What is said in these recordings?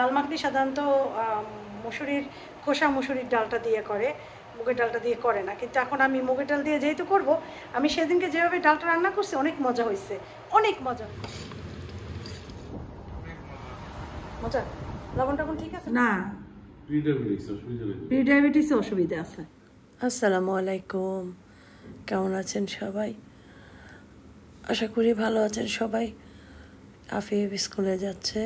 ডাল মাখনি সাধারণত মসুরির খোসা মসুরির ডালটা দিয়ে করে, মুগের ডালটা দিয়ে করে না। কিন্তু এখন আমি মুগের ডাল দিয়ে যেহেতু করব, আমি সেদিনকে যেভাবে ডালটা রান্না করছি অনেক মজা হয়েছে, অনেক মজা হয়েছে। মজা লবণ টবণ ঠিক আছে না? প্রি-ডায়াবেটিসে অসুবিধা আছে। আসসালামু আলাইকুম, কেমন আছেন সবাই? আশা করি ভালো আছেন সবাই। আফিফ স্কুলে যাচ্ছে,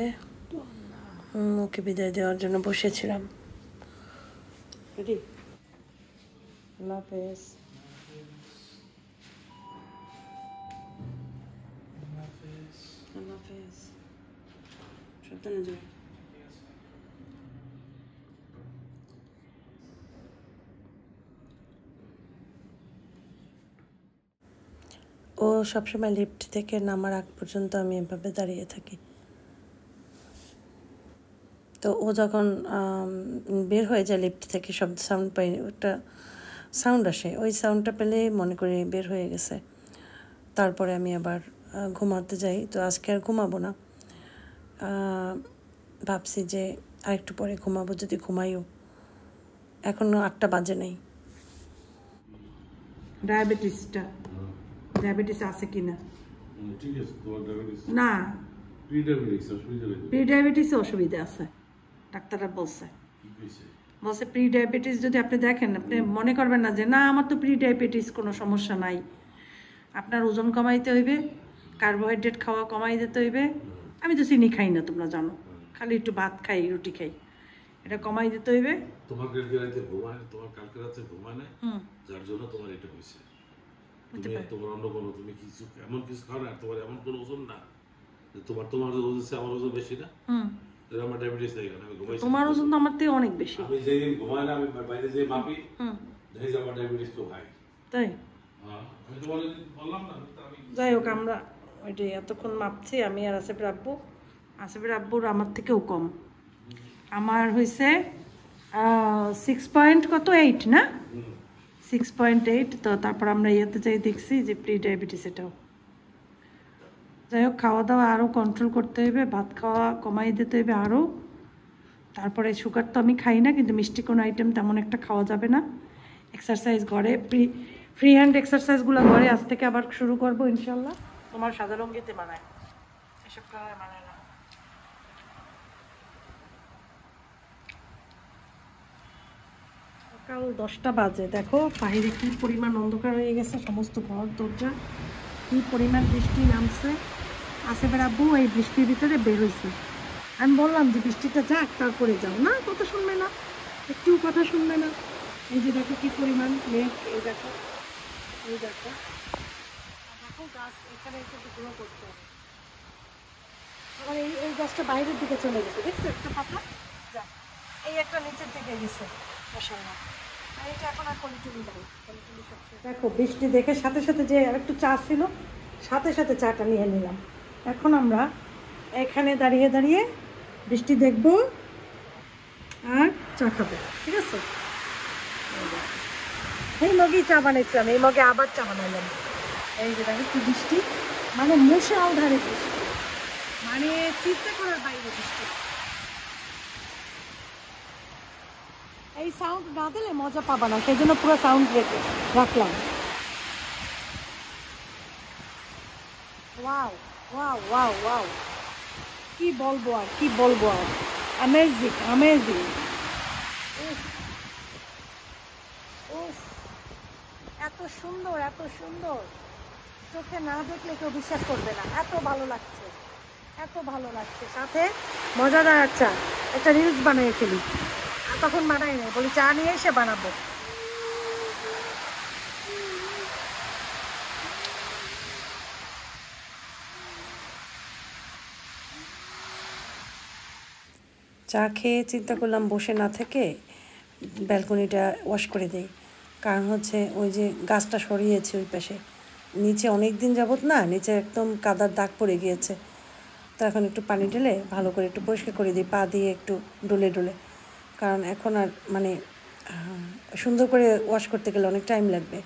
ওকে বিদায় দেওয়ার জন্য বসেছিলাম। রেডি? আল্লাহ হাফেজ। আল্লাহ হাফেজ, সাবধানে যাও। ও সবসময় লিফট থেকে নামার আগ পর্যন্ত আমি এভাবে দাঁড়িয়ে থাকি। তো ও যখন বের হয়ে যায় লিফট থেকে, সাউন্ড পাই, ওটা সাউন্ড আসে, ওই সাউন্ডটা পেলে মনে করি বের হয়ে গেছে। তারপরে আমি আবার ঘুমাতে যাই। তো আজকে আর ঘুমাবো না, ভাবছি যে আরেকটু পরে ঘুমাবো, যদি ঘুমাইও। এখনও 8টা বাজে নাই। ডায়াবেটিস আছে কিনা? ঠিক আছে, তোমার ডায়াবেটিস না, প্রি-ডায়াবেটিসে অসুবিধা আছে, ডাক্তাররা বলছে। প্রি ডায়াবেটিস যদি আপনি দেখেন, আপনি মনে করবেন না যে না আমার তো প্রি ডায়াবেটিস, কোনো সমস্যা নাই। আপনার ওজন কমাইতে হইবে, কার্বোহাইড্রেট খাওয়া কমাই দিতে হইবে। আমি তো চিনি খাই না, তোমরা জানো, খালি একটু ভাত খাই, রুটি খাই, এটা কমাই দিতে হইবে। তোমার কালকে রাতে ঘুমায় না, যার জন্য তোমার এটা হয়েছে। তোমার অন্য কোনো, তুমি কিছু এমন কিছু খাও না, তোমার এমন কোনো ওজন না যে তোমার ওজন আমার ওজন বেশি না। আমার ডায়াবেটিস নাই, আমি ঘুমাই। তোমার ওজন তো আমার থেকে অনেক বেশি। আমি যেদিন ঘুমাই না, আমি বাইরে যেয়ে মাপি, দেখি যে আমার ডায়াবেটিস তো হাই। তাই? আমি তোমার বললাম না। যাই হোক, আমরা ওইটাই এতক্ষণ মাপছি, আমি আর আসিফের আব্বুর আমার থেকেও কম। আমার হয়েছে 6.8 না, 6.8। তো তারপর আমরা ইয়েতে যাই, দেখছি যে প্রি ডায়াবেটিস এটাও। যাই হোক, খাওয়া দাওয়া আরও কন্ট্রোল করতে হবে, ভাত খাওয়া কমাই দিতে হবে আরও। তারপরে সুগার তো আমি খাই না, কিন্তু মিষ্টি কোনো আইটেম তেমন একটা খাওয়া যাবে না। এক্সারসাইজ ঘরে, ফ্রি হ্যান্ড এক্সারসাইজগুলো ঘরে আজ থেকে আবার শুরু করবো ইনশাল্লাহ। তোমার সাদা রঙিতে মানায়, এসব কালারে মানায় না। সকাল 10টা বাজে, দেখো বাইরে কি পরিমাণ অন্ধকার হয়ে গেছে, সমস্ত ঘর দরজা, কি পরিমাণ বৃষ্টি নামছে। আসিফের আব্বু এই বৃষ্টির ভিতরে বের হয়েছে। আমি বললাম যে বৃষ্টিটা যাক, তারপরে যাও। না, কথা শুনবে না, একটু কথা শুনবে না। এই যে দেখো কি পরিমাণ মেঘ, এই দেখো, এই দেখো, দেখো গাছ এখানে একটু গ্রো করতে হবে। আবার এই গাছটা বাইরের দিকে চলে গেছে, দেখছো একটা পাতা, যা এই একটা নিচের দিকে গেছে, মাশাআল্লাহ। এটা এখন আর কলিটুলি নাই। দেখো বৃষ্টি দেখে সাথে সাথে যে আরেকটু চা ছিল, সাথে সাথে চাটা নিয়ে নিলাম। এখন আমরা এখানে দাঁড়িয়ে দাঁড়িয়ে বৃষ্টি দেখবো আর চা খাবো, ঠিক আছে? এই মগেই চা বানাইছিলাম, এই মগে আবার চা বানাইলাম। এই যে দেখো কি বৃষ্টি, মানে মুষলধারে বৃষ্টি, মানে চিন্তা করার বাইরে বৃষ্টি। এই সাউন্ড না দিলে মজা পাবা না, সেই জন্য পুরো সাউন্ড রেখে রাখলাম। ওয়াও ওয়াও ওয়াও ওয়াও, কি বলবো আর, কি বলবো আর, অ্যামেজিং অ্যামেজিং। এত সুন্দর, এত সুন্দর, চোখে না দেখলে কেউ বিশ্বাস করবে না, এত ভালো লাগছে, এত ভালো লাগছে। সাথে মজাদার চা, একটা রিলস বানিয়ে ফেলি। তখন বানাই নাই, বলি চা নিয়ে এসে বানাবো। চা খেয়ে চিন্তা করলাম বসে না থেকে ব্যালকনিটা ওয়াশ করে দেই। কারণ হচ্ছে ওই যে গাছটা সরিয়েছে ওই পাশে, নিচে অনেক দিন যাবত না, নিচে একদম কাদার দাগ পড়ে গিয়েছে। তো এখন একটু পানি ঢেলে ভালো করে একটু পরিষ্কার করে দিই, পা দিয়ে একটু ডলে ডলে। কারণ এখন আর মানে সুন্দর করে ওয়াশ করতে গেলে অনেক টাইম লাগবে,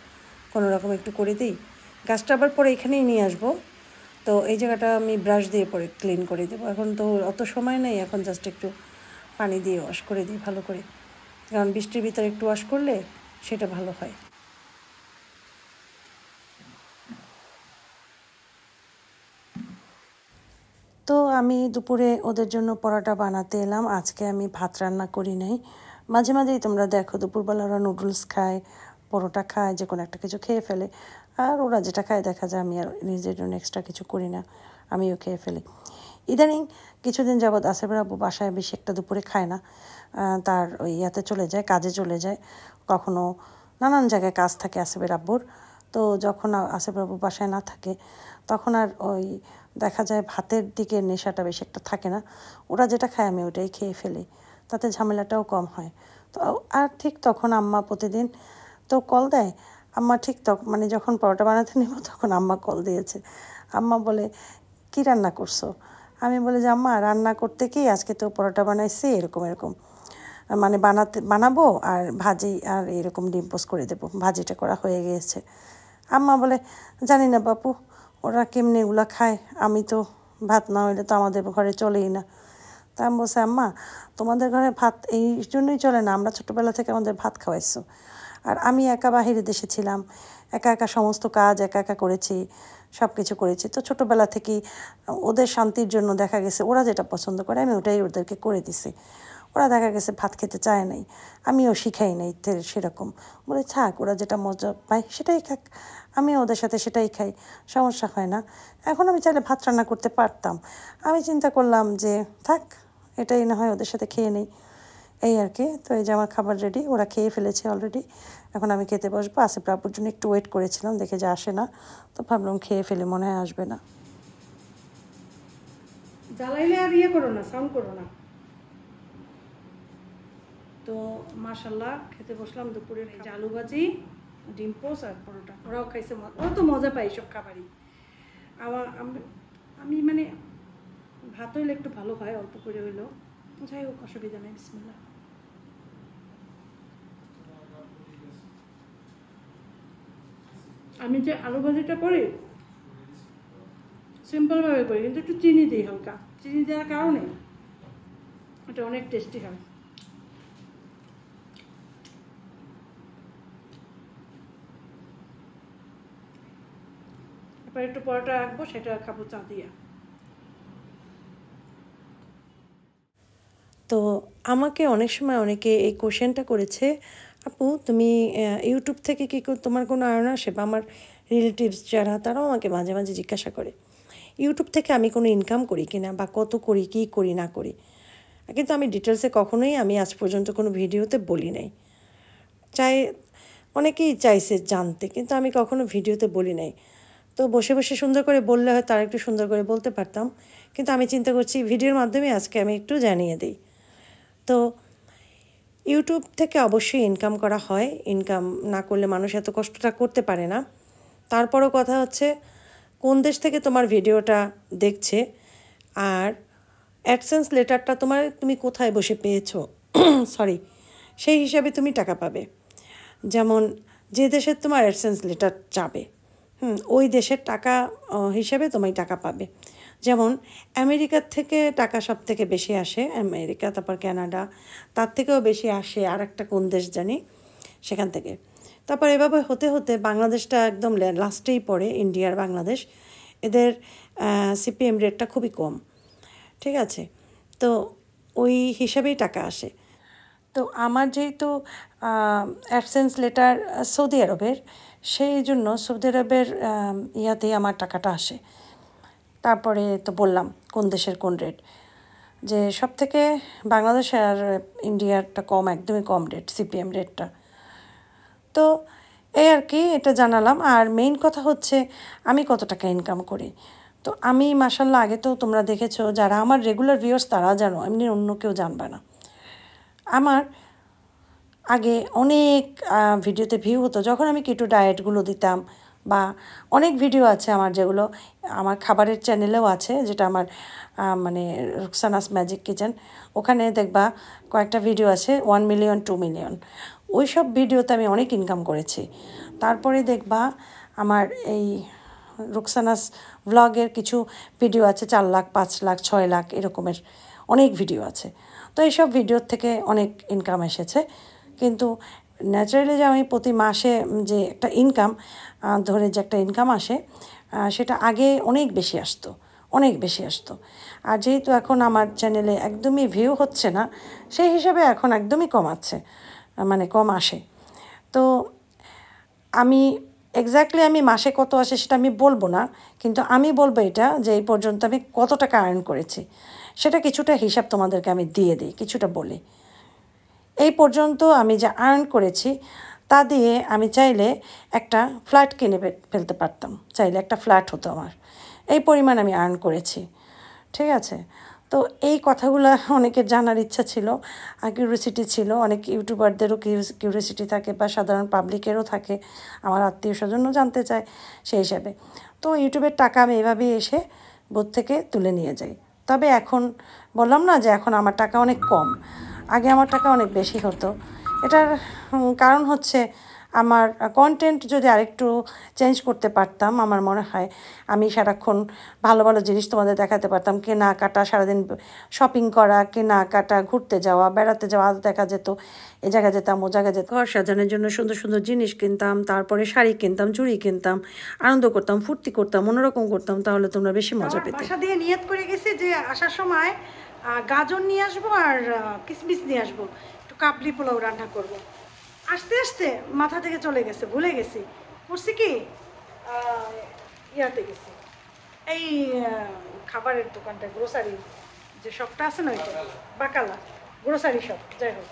কোনো রকম একটু করে দিই। গাছটা আবার পরে এখানেই নিয়ে আসবো, তো এই জায়গাটা আমি ব্রাশ দিয়ে পরে ক্লিন করে দেবো। এখন তো অত সময় নেই, এখন জাস্ট একটু পানি দিয়ে ওয়াশ করে দিই ভালো করে, কারণ বৃষ্টির ভিতরে একটু ওয়াশ করলে সেটা ভালো হয়। তো আমি দুপুরে ওদের জন্য পরোটা বানাতে এলাম। আজকে আমি ভাত রান্না করি নাই। মাঝে মাঝেই তোমরা দেখো দুপুরবেলা ওরা নুডলস খায়, পরোটা খায়, যে কোনো একটা কিছু খেয়ে ফেলে। আর ওরা যেটা খায় দেখা যায় আমি আর নিজের জন্য এক্সট্রা কিছু করি না, আমিও খেয়ে ফেলি। ইদানিং কিছুদিন যাবৎ আসিফের আব্বু বাসায় বেশি একটা দুপুরে খায় না, তার ওই ইয়াতে চলে যায়, কাজে চলে যায়। কখনো নানান জায়গায় কাজ থাকে আসিফের আব্বুর। তো যখন আসিফের আব্বু বাসায় না থাকে তখন আর ওই দেখা যায় ভাতের দিকে নেশাটা বেশি একটা থাকে না। ওরা যেটা খায় আমি ওটাই খেয়ে ফেলি, তাতে ঝামেলাটাও কম হয়। তো আর ঠিক তখন আম্মা প্রতিদিন তো কল দেয়। আম্মা ঠিক মানে যখন পরোটা বানাতে নেব তখন আম্মা কল দিয়েছে। আম্মা বলে, কী রান্না করছো? আমি বলি যে আম্মা রান্না করতে কি আজকে তো পরোটা বানাইছি, এরকম এরকম মানে বানাবো আর ভাজি আর এরকম ডিম পোস্ট করে দেবো, ভাজিটা করা হয়ে গিয়েছে। আম্মা বলে, জানি না বাপু ওরা কেমনি এগুলো খায়, আমি তো ভাত না হইলে তো আমাদের ঘরে চলেই না। তা আমি বলছি আম্মা তোমাদের ঘরে ভাত এই জন্যই চলে না, আমরা ছোটোবেলা থেকে আমাদের ভাত খাওয়াইছো। আর আমি একা বাহিরে দেশে ছিলাম, একা একা সমস্ত কাজ একা একা করেছি, সব কিছু করেছি। তো ছোটোবেলা থেকেই ওদের শান্তির জন্য দেখা গেছে ওরা যেটা পছন্দ করে আমি ওটাই ওদেরকে করে দিছি। ওরা দেখা গেছে ভাত খেতে চায় নাই, আমিও শিখাই নাই সেরকম। বলে থাক, ওরা যেটা মজা পায় সেটাই খাক, আমিও ওদের সাথে সেটাই খাই, সমস্যা হয় না। এখন আমি চাইলে ভাত রান্না করতে পারতাম, আমি চিন্তা করলাম যে থাক এটাই না হয় ওদের সাথে খেয়ে নেই, এই আর কি। তো এই যে আমার খাবার রেডি, ওরা খেয়ে ফেলেছে অলরেডি। এখন আমি খেতে বসবো। আসিফ আব্বুর জন্য একটু ওয়েট করেছিলাম, দেখে যে আসে না, তো ভাবলাম খেয়ে ফেলে, মনে হয় আসবে না। জ্বালাইলে আর ইয়ে করো না, সাউন্ড করো না। তো মাশাল্লাহ খেতে বসলাম দুপুরের এই আলু ভাজি, ডিম পোস্ট আর পরোটা। ওরাও খাইছে, ওরা তো মজা পায় সব খাবারই। আমি মানে ভাত হইলে একটু ভালো হয়, অল্প করে হইলেও, যাই হোক অসুবিধা নেই। বিসমিল্লাহ। আমি যে আলু ভাজিটা করি সিম্পলভাবে করি, কিন্তু একটু চিনি দিই, হালকা চিনি দেওয়ার কারণে এটা অনেক টেস্টি হয়। এবার একটু পরোটা রাখবো, সেটা খাবো চা দিয়া। তো আমাকে অনেক সময় অনেকে এই কোশ্চেনটা করেছে, আপু তুমি ইউটিউব থেকে কি তোমার কোনো আর্ন আসে? বা আমার রিলেটিভস যারা, তারাও আমাকে মাঝে মাঝে জিজ্ঞাসা করে ইউটিউব থেকে আমি কোনো ইনকাম করি কিনা, বা কত করি, কী করি না করি। কিন্তু আমি ডিটেলসে কখনোই আমি আজ পর্যন্ত কোনো ভিডিওতে বলি নাই। অনেকেই চাইছে জানতে, কিন্তু আমি কখনো ভিডিওতে বলি নাই। তো বসে বসে সুন্দর করে বললে হয় তার একটু সুন্দর করে বলতে পারতাম, কিন্তু আমি চিন্তা করছি ভিডিওর মাধ্যমে আজকে আমি একটু জানিয়ে দিই। তো ইউটিউব থেকে অবশ্যই ইনকাম করা হয়, ইনকাম না করলে মানুষ এত কষ্টটা করতে পারে না। তারপরও কথা হচ্ছে কোন দেশ থেকে তোমার ভিডিওটা দেখছে, আর অ্যাডসেন্স লেটারটা তুমি কোথায় বসে পেয়েছো সরি, সেই হিসাবে তুমি টাকা পাবে। যেমন যে দেশের তোমার অ্যাডসেন্স লেটার যাবে, ওই দেশের টাকা হিসাবে তুমি টাকা পাবে। যেমন আমেরিকার থেকে টাকা সব থেকে বেশি আসে, আমেরিকা, তারপর কানাডা, তার থেকেও বেশি আসে আর একটা কোন দেশ জানি, সেখান থেকে। তারপর এভাবে হতে হতে বাংলাদেশটা একদম লাস্টেই পড়ে, ইন্ডিয়ার বাংলাদেশ। এদের সিপিএম রেটটা খুবই কম, ঠিক আছে? তো ওই হিসাবেই টাকা আসে। তো আমার যেহেতু অ্যাডসেন্স লেটার সৌদি আরবের, সেই জন্য সৌদি আরবের ইয়াতেই আমার টাকাটা আসে। তারপরে তো বললাম কোন দেশের কোন রেট, যে সব থেকে বাংলাদেশ আর ইন্ডিয়ারটা কম, একদমই কম রেট সিপিএম রেটটা। তো এই আর কি, এটা জানালাম। আর মেইন কথা হচ্ছে আমি কত টাকা ইনকাম করি। তো আমি মাশাল্লাহ, আগে তো তোমরা দেখেছো, যারা আমার রেগুলার ভিউয়ার্স তারা জানো, এমনি অন্য কেউ জানবে না। আমার আগে অনেক ভিডিওতে ভিউ হতো যখন আমি কিটো ডায়েটগুলো দিতাম, বা অনেক ভিডিও আছে আমার যেগুলো আমার খাবারের চ্যানেলেও আছে, যেটা আমার মানে রুকসানাস ম্যাজিক কিচেন, ওখানে দেখবা কয়েকটা ভিডিও আছে 1 মিলিয়ন 2 মিলিয়ন। ওই সব ভিডিওতে আমি অনেক ইনকাম করেছি। তারপরে দেখবা আমার এই রুকসানাস ব্লগের কিছু ভিডিও আছে 4 লাখ 5 লাখ 6 লাখ এরকমের অনেক ভিডিও আছে। তো এইসব ভিডিওর থেকে অনেক ইনকাম এসেছে। কিন্তু ন্যাচারালি যে আমি প্রতি মাসে যে একটা ইনকাম ধরে যে একটা ইনকাম আসে সেটা আগে অনেক বেশি আসতো, অনেক বেশি আসতো। আর যেহেতু এখন আমার চ্যানেলে একদমই ভিউ হচ্ছে না, সেই হিসাবে এখন একদমই কমাচ্ছে, মানে কম আসে। তো আমি এক্স্যাক্টলি আমি মাসে কত আসে সেটা আমি বলবো না, কিন্তু আমি বলবো এটা যে এই পর্যন্ত আমি কত টাকা আর্ন করেছি সেটা কিছুটা হিসাব তোমাদেরকে আমি দিয়ে দিই, কিছুটা বলি। এই পর্যন্ত আমি যা আর্ন করেছি তা দিয়ে আমি চাইলে একটা ফ্ল্যাট কিনে ফেলতে পারতাম, চাইলে একটা ফ্ল্যাট হতো আমার। এই পরিমাণ আমি আর্ন করেছি, ঠিক আছে। তো এই কথাগুলো অনেকের জানার ইচ্ছা ছিল আর কিউরিওসিটি ছিল, অনেক ইউটিউবারদেরও কিউরিওসিটি থাকে বা সাধারণ পাবলিকেরও থাকে, আমার আত্মীয় স্বজনও জানতে চায় সেই হিসাবে। তো ইউটিউবের টাকা আমি এভাবেই এসে বোধ থেকে তুলে নিয়ে যাই। তবে এখন বললাম না যে এখন আমার টাকা অনেক কম, আগে আমার টাকা অনেক বেশি হতো। এটার কারণ হচ্ছে আমার কন্টেন্ট যদি আরেকটু চেঞ্জ করতে পারতাম, আমার মনে হয় আমি সারাক্ষণ ভালো ভালো জিনিস তোমাদের দেখাতে পারতাম। কেনাকাটা, সারাদিন শপিং করা, কেনাকাটা, ঘুরতে যাওয়া, বেড়াতে যাওয়া, আজ দেখা যেত এ জায়গায় যেতাম ও জায়গায় যেতাম, ঘর সাজানোর জন্য সুন্দর সুন্দর জিনিস কিনতাম, তারপরে শাড়ি কিনতাম, চুড়ি কিনতাম, আনন্দ করতাম, ফুর্তি করতাম, অন্যরকম করতাম। তাহলে তোমরা বেশি মজা পেতে। বাসা দিয়ে নিয়ত করে গেছি যে আসার সময় গাজর নিয়ে আসবো আর কিশমিশ নিয়ে আসবো, একটু কাবলি পোলাও রান্না করব। আস্তে আস্তে মাথা থেকে চলে গেছে, ভুলে গেছি। করছি কি ইয়াতে গেছি, এই খাবারের দোকানটা, গ্রোসারি যে শপটা আছে না, ওইটা বাকালা গ্রোসারি শপ, যাই হোক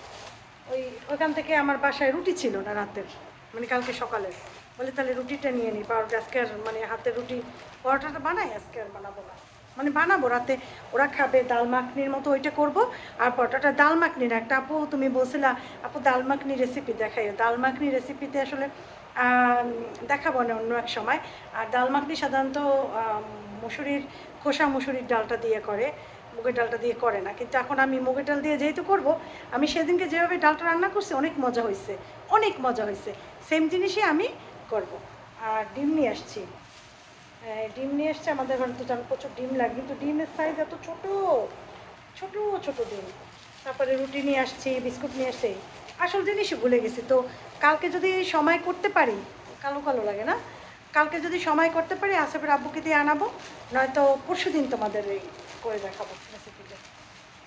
ওইখান থেকে আমার বাসায় রুটি ছিল না রাতের, মানে কালকে সকালের। বলে তাহলে রুটিটা নিয়ে নিই, পাউরুটি আজকে আর মানে হাতের রুটি পরোটাটা বানাই, আজকে আর বানাবো না, মানে বানাবো রাতে ওরা খাবে ডাল মাখনির মতো ওইটা করব। আর পরোটাটা ডাল মাখনির একটা, আপু তুমি বলছিলা আপু ডাল মাখনি রেসিপি দেখাইও, ডাল মাখনি রেসিপিতে আসলে দেখাবো না অন্য এক সময়। আর ডাল মাখনি সাধারণত মুসুরির খোসা, মুসুরির ডালটা দিয়ে করে, মুগের ডালটা দিয়ে করে না। কিন্তু এখন আমি মুগের ডাল দিয়ে যেহেতু করব, আমি সেদিনকে যেভাবে ডালটা রান্না করছি অনেক মজা হয়েছে, অনেক মজা হয়েছে। সেম জিনিসই আমি করব। আর ডিম নিয়ে আসছি, ডিম নিয়ে এসছে আমাদের ঘরে, তো জানো প্রচুর ডিম লাগে, কিন্তু ডিমের সাইজ এত ছোট ছোট ছোট ডিম। তারপরে রুটি নিয়ে আসছি, বিস্কুট নিয়ে আসছি, আসল জিনিসই ভুলে গেছি। তো কালকে যদি সময় করতে পারি, কালো কালো লাগে না, কালকে যদি সময় করতে পারি আসেফের আব্বুকে দিয়ে আনাবো, নয়তো পরশু দিন তোমাদের এই করে দেখাবো রেসিপিটা,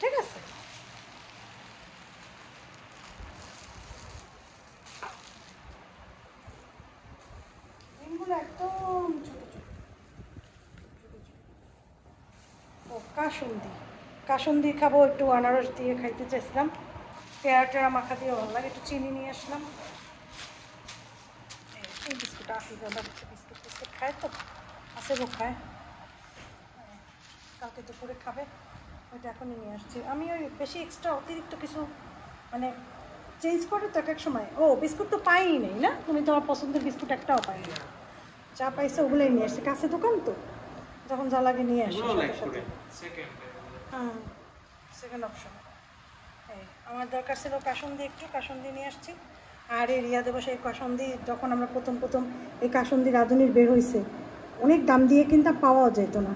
ঠিক আছে? ডিমগুলো একদম ছোট ছোট। ও কাসুন্দি খাবো, একটু আনারস দিয়ে খাইতে চাইছিলাম, পেয়ারা মাখা দিয়ে ভালো লাগে, একটু চিনি নিয়ে আসলাম। এই বিস্কুট আসি, বিস্কুট টিস্কুট খায় তো, আসেবো খায়, কালকে দুপুরে খাবে, ওইটা এখনই নিয়ে আসছি। আমি ওই বেশি এক্সট্রা অতিরিক্ত কিছু মানে চেঞ্জ করে তো এক সময়। ও বিস্কুট তো পাইই নেই না, তুমি তোমার পছন্দের বিস্কুট একটাও পাইনি, যা পাইছে ওগুলোই নিয়ে আসছে, কাছে দোকান তো, যখন যা লাগে নিয়ে আসি সাথে সাথে। হ্যাঁ, সেকেন্ড অপশন। এই আমার দরকার ছিল কাসুন্দি, একটু কাসুন্দি নিয়ে আসছি। আর এই রিয়া দেবো সেই কাসুন্দি, যখন আমরা প্রথম এই কাসুন্দি রাঁধুনির বের হয়েছে, অনেক দাম দিয়ে কিন্তু পাওয়াও যেত না,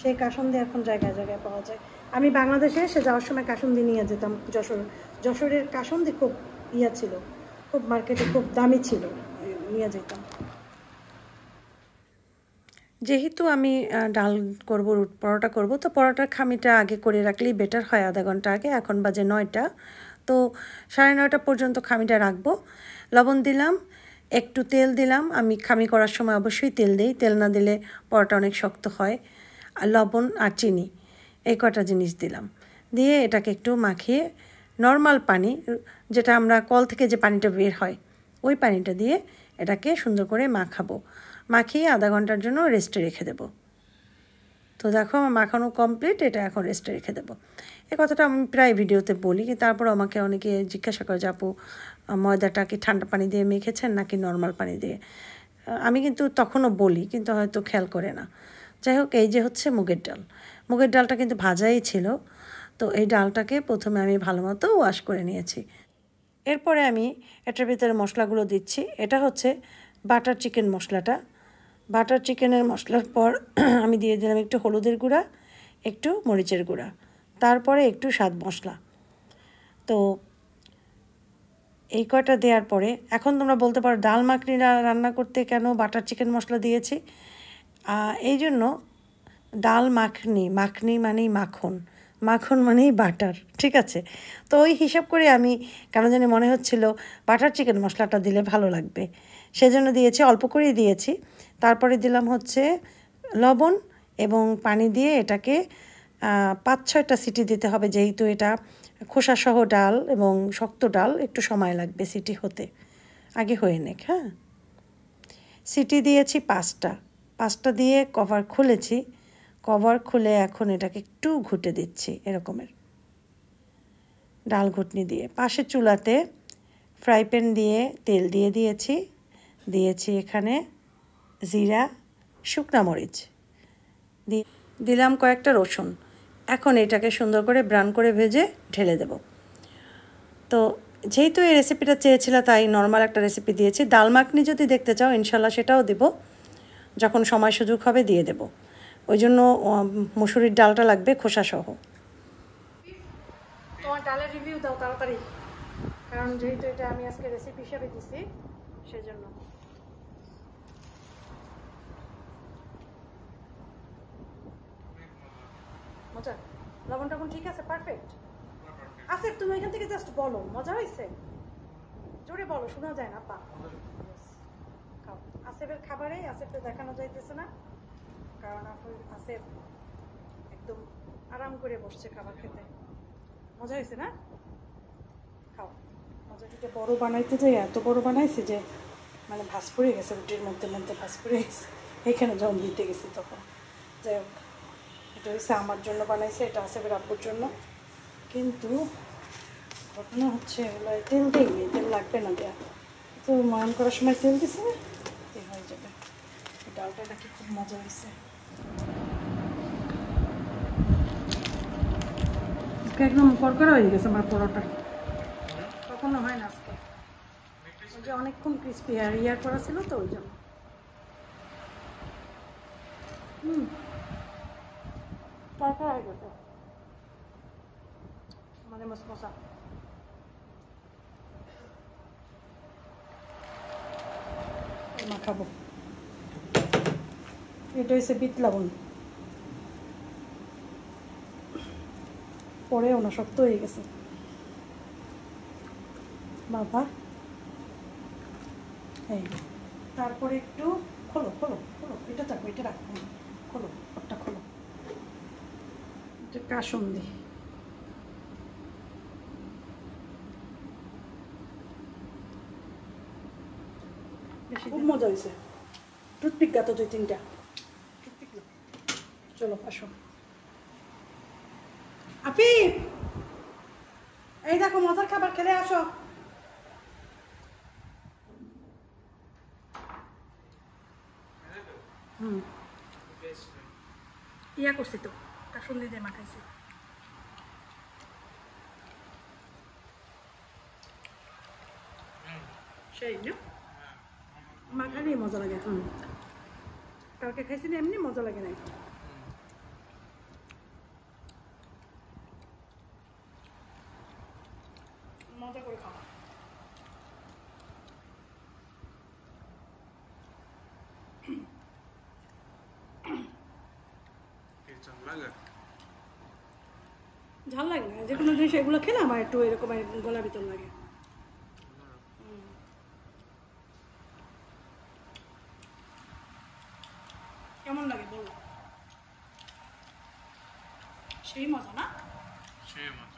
সেই কাসুন্দি এখন জায়গায় জায়গায় পাওয়া যায়। আমি বাংলাদেশে এসে যাওয়ার সময় কাসুন্দি নিয়ে যেতাম যশোরের কাসুন্দি খুব ইয়া ছিল, খুব মার্কেটে খুব দামি ছিল, নিয়ে যেতাম। যেহেতু আমি ডাল করব, পরোটা করব, তো পরোটার খামিটা আগে করে রাখলেই বেটার হয়, আধা ঘন্টা আগে। এখন বাজে 9টা, তো 9:30 পর্যন্ত খামিটা রাখবো। লবণ দিলাম, একটু তেল দিলাম, আমি খামি করার সময় অবশ্যই তেল দিই, তেল না দিলে পরোটা অনেক শক্ত হয়। আর লবণ আর চিনি, এই কটা জিনিস দিলাম, দিয়ে এটাকে একটু মাখিয়ে নর্মাল পানি, যেটা আমরা কল থেকে যে পানিটা বের হয় ওই পানিটা দিয়ে এটাকে সুন্দর করে মাখাবো, মাখিয়ে আধা ঘন্টার জন্য রেস্টে রেখে দেবো। তো দেখো আমার মাখানো কমপ্লিট, এটা এখন রেস্টে রেখে দেবো। এই কথাটা আমি প্রায় ভিডিওতে বলি, তারপর আমাকে অনেকে জিজ্ঞাসা করে যে আপু ময়দাটা কি ঠান্ডা পানি দিয়ে মেখেছেন নাকি নর্মাল পানি দিয়ে। আমি কিন্তু তখনও বলি, কিন্তু হয়তো খেয়াল করে না। যাই হোক, এই যে হচ্ছে মুগের ডালটা কিন্তু ভাজাই ছিল। তো এই ডালটাকে প্রথমে আমি ভালো মতো ওয়াশ করে নিয়েছি। এরপরে আমি এটার ভিতরে মশলাগুলো দিচ্ছি। এটা হচ্ছে বাটার চিকেন মশলাটা। বাটার চিকেনের মশলার পর আমি দিয়ে দিলাম একটু হলুদের গুঁড়া, একটু মরিচের গুঁড়া, তারপরে একটু স্বাদ মশলা। তো এই কয়টা দেওয়ার পরে এখন তোমরা বলতে পারো ডাল মাখনি রান্না করতে কেন বাটার চিকেন মশলা দিয়েছি। এই জন্য ডাল মাখনি, মাখনি মানেই মাখন, মাখন মানেই বাটার, ঠিক আছে। তো ওই হিসাব করে আমি কেন জানি মনে হচ্ছিল বাটার চিকেন মশলাটা দিলে ভালো লাগবে, সেজন্য দিয়েছি, অল্প করেই দিয়েছি। তারপরে দিলাম হচ্ছে লবণ এবং পানি দিয়ে এটাকে 5-6টা সিটি দিতে হবে, যেহেতু এটা খোসাসহ ডাল এবং শক্ত ডাল, একটু সময় লাগবে সিটি হতে, আগে হয়ে নেক। হ্যাঁ, সিটি দিয়েছি 5টা দিয়ে কভার খুলেছি। কভার খুলে এখন এটাকে একটু ঘুটে দিচ্ছি এরকমের ডাল ঘুটনি দিয়ে। পাশের চুলাতে ফ্রাই প্যান দিয়ে তেল দিয়ে দিয়েছি এখানে জিরা, শুকনা মরিচ দিলাম কয়েকটা রসুন। এখন এটাকে সুন্দর করে ব্রাউন করে ভেজে ঢেলে দেব। তো যেহেতু এই রেসিপিটা চেয়েছিল তাই নর্মাল একটা রেসিপি দিয়েছি। ডাল মাখনি যদি দেখতে চাও ইনশাল্লাহ সেটাও দেব, যখন সময় সুযোগ হবে দিয়ে দেব। ওই জন্য মসুরির ডালটা লাগবে খোসাসহ। তোমার ডালের রিভিউ দাও তাড়াতাড়ি, কারণ যেহেতু এটা আমি আজকে রেসিপি হিসাবে দিছি সেজন্য। মজা, লবণ টবণ ঠিক আছে, পারফেক্ট আছে। তুমি এখান থেকে জাস্ট বলো মজা হয়েছে, জোরে বলো, শোনা যায় না পা। খাও, আসেফের খাবারে আসেফকে দেখানো যাইতেছে না, কারণ আসেফ একদম আরাম করে বসছে খাবার খেতে। মজা হয়েছে না? খাও। মজা থেকে বড় বানাইতে যাই এত বড় বানাইছে যে মানে ভাস পড়ে গেছে, রুটির মধ্যে ভাস পড়ে গেছে এখানে যখন দিতে গেছি তখন। যাই হোক, এটা হচ্ছে আমার জন্য বানাইছে, এটা আসেফের আব্বুর জন্য। কিন্তু ঘটনা হচ্ছে এগুলো তেল দিইনি, তেল লাগবে না দেওয়া, তো ময়ন করার সময় তেল দিছে না, তেল হয়ে যাবে। ডালটা নাকি খুব মজা হয়েছে। একদম করকরা হয়ে গেছে আমার পরোটা, কখনো হয় না আজকে, ওই যে অনেকক্ষণ ক্রিস্পি আর ইয়ার করা ছিল তো ওই জন্য। করকরা হয়ে গেছে মানে মশমশা। মাখাবো, এটা হচ্ছে বিট লবণ, পরেও না শক্ত হয়ে গেছে বাবা। এই তারপরে একটু খোলো খোলো খোলো, এটা থাকবে, এটা রাখবো, খোলো ওটা খোলো, এটা কাসুন্দি। খুব মজা হয়েছে। টুথপিক গাতো 2-3টা টুথপিক। চলো আসো আফিফ, এই দেখো মজার খাবার খেলে আসো। ইয়া করছি তো, কাসুন্দি দিয়ে মাখাইছি। সেই না মাখালেই মজা লাগে। কালকে খাইছি না, এমনি মজা লাগে না। মজা করে খাওয়া। ঝাল লাগে না, যে কোনো জিনিস এগুলো খেলে আমার একটু এরকম গলার ভিতর লাগে। কেমন লাগে বলো? সেই মজা না? সেই মজা।